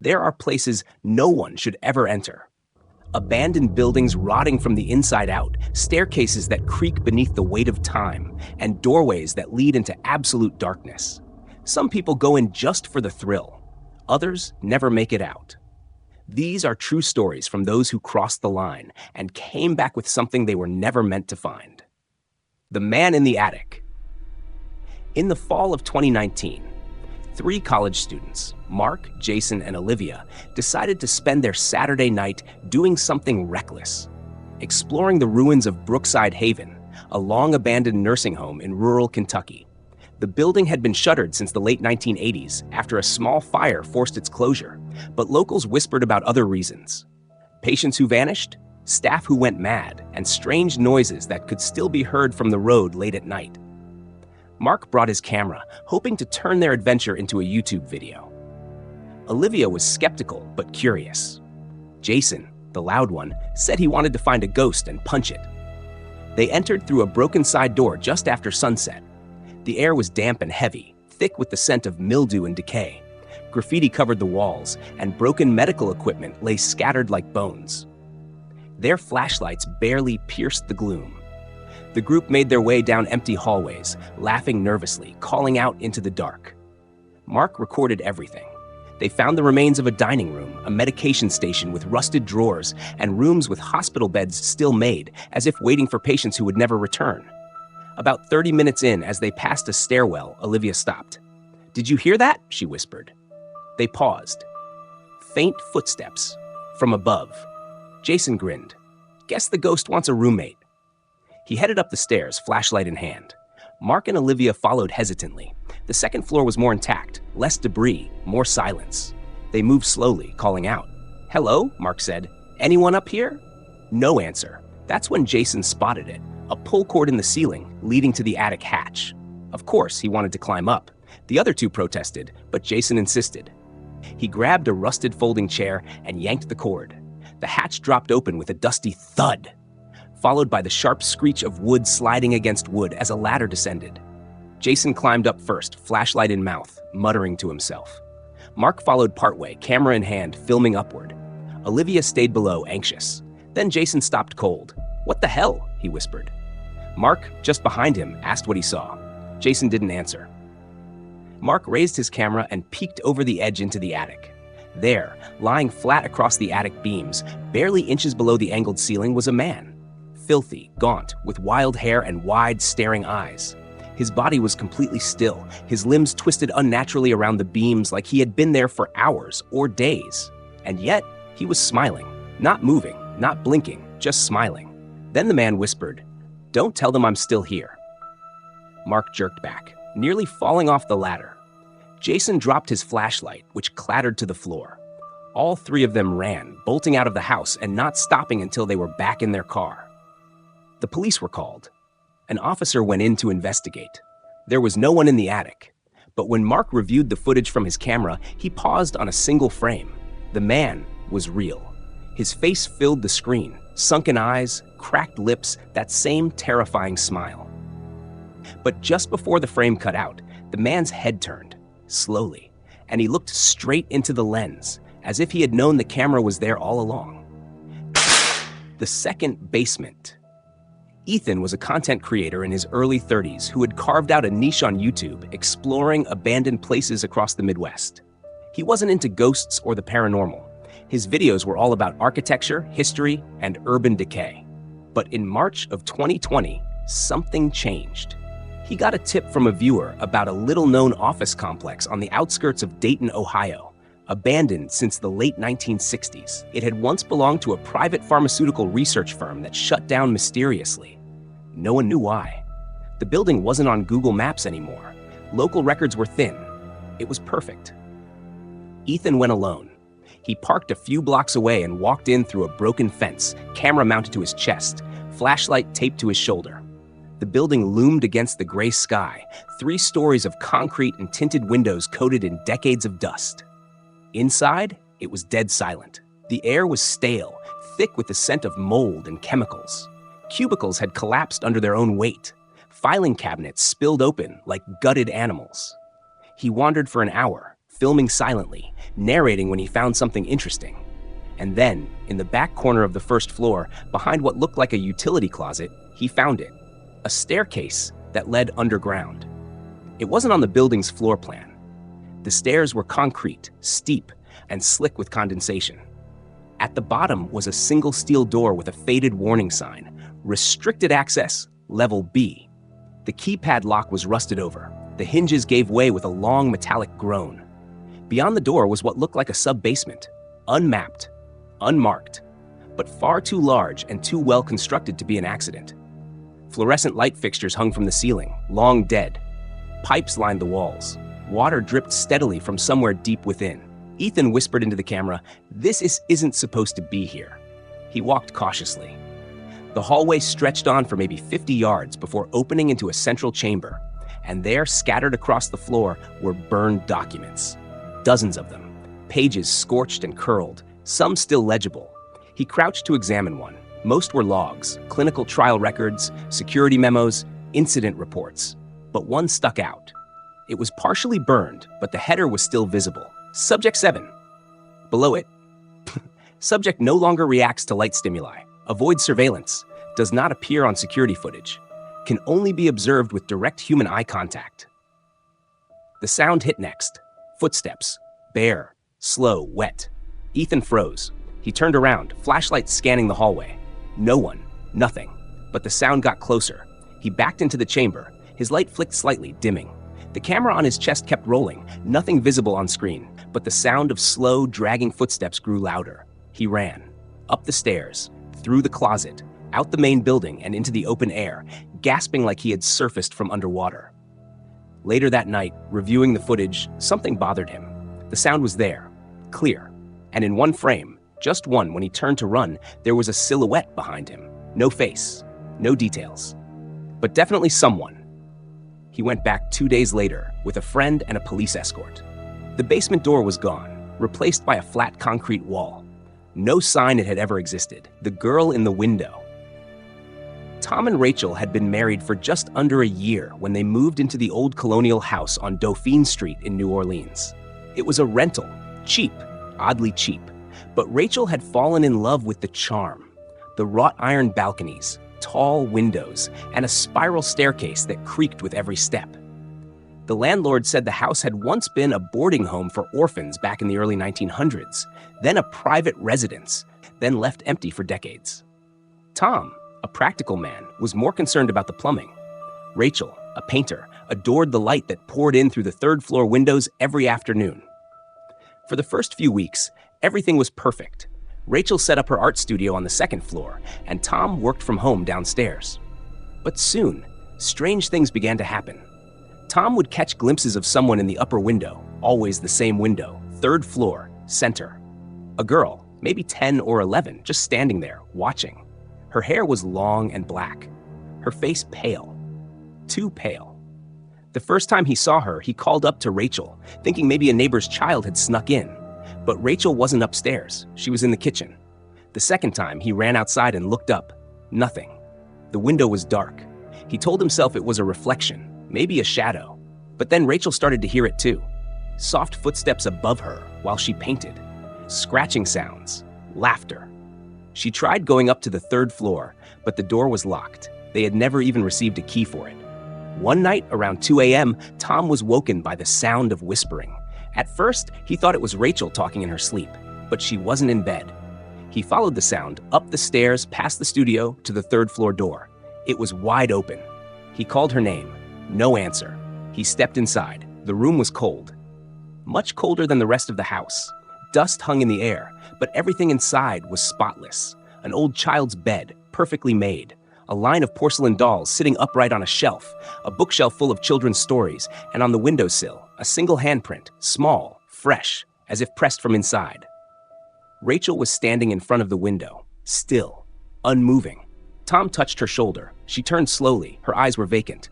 there are places no one should ever enter. Abandoned buildings rotting from the inside out, staircases that creak beneath the weight of time, and doorways that lead into absolute darkness. Some people go in just for the thrill. Others never make it out. These are true stories from those who crossed the line and came back with something they were never meant to find. The Man in the Attic. In the fall of 2019, 3 college students, Mark, Jason, and Olivia, decided to spend their Saturday night doing something reckless, exploring the ruins of Brookside Haven, a long-abandoned nursing home in rural Kentucky. The building had been shuttered since the late 1980s after a small fire forced its closure, but locals whispered about other reasons. Patients who vanished, staff who went mad, and strange noises that could still be heard from the road late at night. Mark brought his camera, hoping to turn their adventure into a YouTube video. Olivia was skeptical but curious. Jason, the loud one, said he wanted to find a ghost and punch it. They entered through a broken side door just after sunset. The air was damp and heavy, thick with the scent of mildew and decay. Graffiti covered the walls, and broken medical equipment lay scattered like bones. Their flashlights barely pierced the gloom. The group made their way down empty hallways, laughing nervously, calling out into the dark. Mark recorded everything. They found the remains of a dining room, a medication station with rusted drawers, and rooms with hospital beds still made, as if waiting for patients who would never return. About 30 minutes in, as they passed a stairwell, Olivia stopped. "Did you hear that?" she whispered. They paused. Faint footsteps from above. Jason grinned. "Guess the ghost wants a roommate." He headed up the stairs, flashlight in hand. Mark and Olivia followed hesitantly. The second floor was more intact, less debris, more silence. They moved slowly, calling out. "Hello," Mark said. "Anyone up here?" No answer. That's when Jason spotted it, a pull cord in the ceiling leading to the attic hatch. Of course, he wanted to climb up. The other 2 protested, but Jason insisted. He grabbed a rusted folding chair and yanked the cord. The hatch dropped open with a dusty thud, followed by the sharp screech of wood sliding against wood as a ladder descended. Jason climbed up first, flashlight in mouth, muttering to himself. Mark followed partway, camera in hand, filming upward. Olivia stayed below, anxious. Then Jason stopped cold. "What the hell?" he whispered. Mark, just behind him, asked what he saw. Jason didn't answer. Mark raised his camera and peeked over the edge into the attic. There, lying flat across the attic beams, barely inches below the angled ceiling, was a man. Filthy, gaunt, with wild hair and wide, staring eyes. His body was completely still, his limbs twisted unnaturally around the beams like he had been there for hours or days. And yet, he was smiling, not moving, not blinking, just smiling. Then the man whispered, "Don't tell them I'm still here." Mark jerked back, nearly falling off the ladder. Jason dropped his flashlight, which clattered to the floor. All 3 of them ran, bolting out of the house and not stopping until they were back in their car. The police were called. An officer went in to investigate. There was no one in the attic, but when Mark reviewed the footage from his camera, he paused on a single frame. The man was real. His face filled the screen, sunken eyes, cracked lips, that same terrifying smile. But just before the frame cut out, the man's head turned, slowly, and he looked straight into the lens, as if he had known the camera was there all along. The second basement. Ethan was a content creator in his early 30s who had carved out a niche on YouTube, exploring abandoned places across the Midwest. He wasn't into ghosts or the paranormal. His videos were all about architecture, history, and urban decay. But in March of 2020, something changed. He got a tip from a viewer about a little-known office complex on the outskirts of Dayton, Ohio. Abandoned since the late 1960s, it had once belonged to a private pharmaceutical research firm that shut down mysteriously. No one knew why. The building wasn't on Google Maps anymore. Local records were thin. It was perfect. Ethan went alone. He parked a few blocks away and walked in through a broken fence, camera mounted to his chest, flashlight taped to his shoulder. The building loomed against the gray sky, 3 stories of concrete and tinted windows coated in decades of dust. Inside, it was dead silent. The air was stale, thick with the scent of mold and chemicals. Cubicles had collapsed under their own weight. Filing cabinets spilled open like gutted animals. He wandered for an hour, filming silently, narrating when he found something interesting. And then, in the back corner of the first floor, behind what looked like a utility closet, he found it. A staircase that led underground. It wasn't on the building's floor plan. The stairs were concrete, steep, and slick with condensation. At the bottom was a single steel door with a faded warning sign, "Restricted access, level B." The keypad lock was rusted over. The hinges gave way with a long metallic groan. Beyond the door was what looked like a sub-basement, unmapped, unmarked, but far too large and too well constructed to be an accident. Fluorescent light fixtures hung from the ceiling, long dead. Pipes lined the walls. Water dripped steadily from somewhere deep within. Ethan whispered into the camera, "This isn't supposed to be here." He walked cautiously. The hallway stretched on for maybe 50 yards before opening into a central chamber, and there, scattered across the floor, were burned documents. Dozens of them, pages scorched and curled, some still legible. He crouched to examine one. Most were logs, clinical trial records, security memos, incident reports. But one stuck out. It was partially burned, but the header was still visible. Subject 7. Below it, subject no longer reacts to light stimuli, avoids surveillance, does not appear on security footage, can only be observed with direct human eye contact. The sound hit next. Footsteps. Bare, slow, wet. Ethan froze. He turned around, flashlight scanning the hallway. No one, nothing. But the sound got closer. He backed into the chamber. His light flicked slightly, dimming. The camera on his chest kept rolling, nothing visible on screen, but the sound of slow, dragging footsteps grew louder. He ran. Up the stairs, through the closet, out the main building and into the open air, gasping like he had surfaced from underwater. Later that night, reviewing the footage, something bothered him. The sound was there, clear, and in one frame, just one, when he turned to run, there was a silhouette behind him. No face, no details, but definitely someone. He went back 2 days later with a friend and a police escort. The basement door was gone, replaced by a flat concrete wall. No sign it had ever existed. The girl in the window. Tom and Rachel had been married for just under a year when they moved into the old colonial house on Dauphine Street in New Orleans. It was a rental, cheap, oddly cheap, but Rachel had fallen in love with the charm. The wrought iron balconies, tall windows, and a spiral staircase that creaked with every step. The landlord said the house had once been a boarding home for orphans back in the early 1900s, then a private residence, then left empty for decades. Tom, a practical man, was more concerned about the plumbing. Rachel, a painter, adored the light that poured in through the third-floor windows every afternoon. For the first few weeks, everything was perfect. Rachel set up her art studio on the second floor, and Tom worked from home downstairs. But soon, strange things began to happen. Tom would catch glimpses of someone in the upper window, always the same window, third floor, center. A girl, maybe 10 or 11, just standing there, watching. Her hair was long and black. Her face pale. Too pale. The first time he saw her, he called up to Rachel, thinking maybe a neighbor's child had snuck in. But Rachel wasn't upstairs. She was in the kitchen. The second time, he ran outside and looked up. Nothing. The window was dark. He told himself it was a reflection, maybe a shadow. But then Rachel started to hear it too. Soft footsteps above her while she painted. Scratching sounds. Laughter. She tried going up to the third floor, but the door was locked. They had never even received a key for it. One night, around 2 a.m., Tom was woken by the sound of whispering. At first, he thought it was Rachel talking in her sleep, but she wasn't in bed. He followed the sound up the stairs, past the studio, to the third-floor door. It was wide open. He called her name. No answer. He stepped inside. The room was cold. Much colder than the rest of the house. Dust hung in the air, but everything inside was spotless. An old child's bed, perfectly made. A line of porcelain dolls sitting upright on a shelf, a bookshelf full of children's stories, and on the windowsill, a single handprint, small, fresh, as if pressed from inside. Rachel was standing in front of the window, still, unmoving. Tom touched her shoulder. She turned slowly. Her eyes were vacant.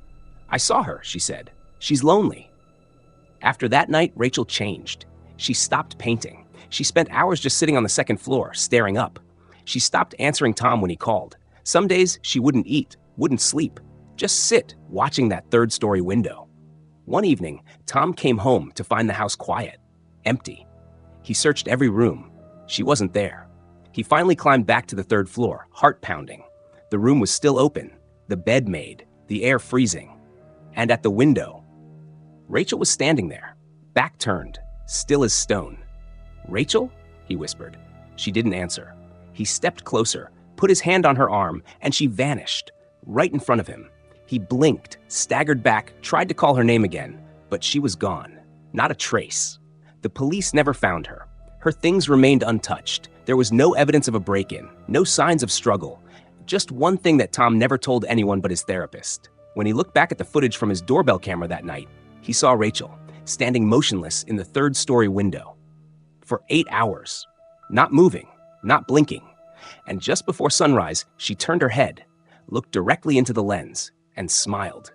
"I saw her," she said. "She's lonely." After that night, Rachel changed. She stopped painting. She spent hours just sitting on the second floor, staring up. She stopped answering Tom when he called. Some days, she wouldn't eat, wouldn't sleep, just sit, watching that third-story window. One evening, Tom came home to find the house quiet. Empty. He searched every room. She wasn't there. He finally climbed back to the third floor, heart pounding. The room was still open, the bed made, the air freezing. And at the window, Rachel was standing there, back turned, still as stone. "Rachel?" he whispered. She didn't answer. He stepped closer, put his hand on her arm, and she vanished, right in front of him. He blinked, staggered back, tried to call her name again, but she was gone. Not a trace. The police never found her. Her things remained untouched. There was no evidence of a break-in, no signs of struggle. Just one thing that Tom never told anyone but his therapist. When he looked back at the footage from his doorbell camera that night, he saw Rachel, standing motionless in the third-story window. For 8 hours. Not moving, not blinking. And just before sunrise, she turned her head, looked directly into the lens, and smiled.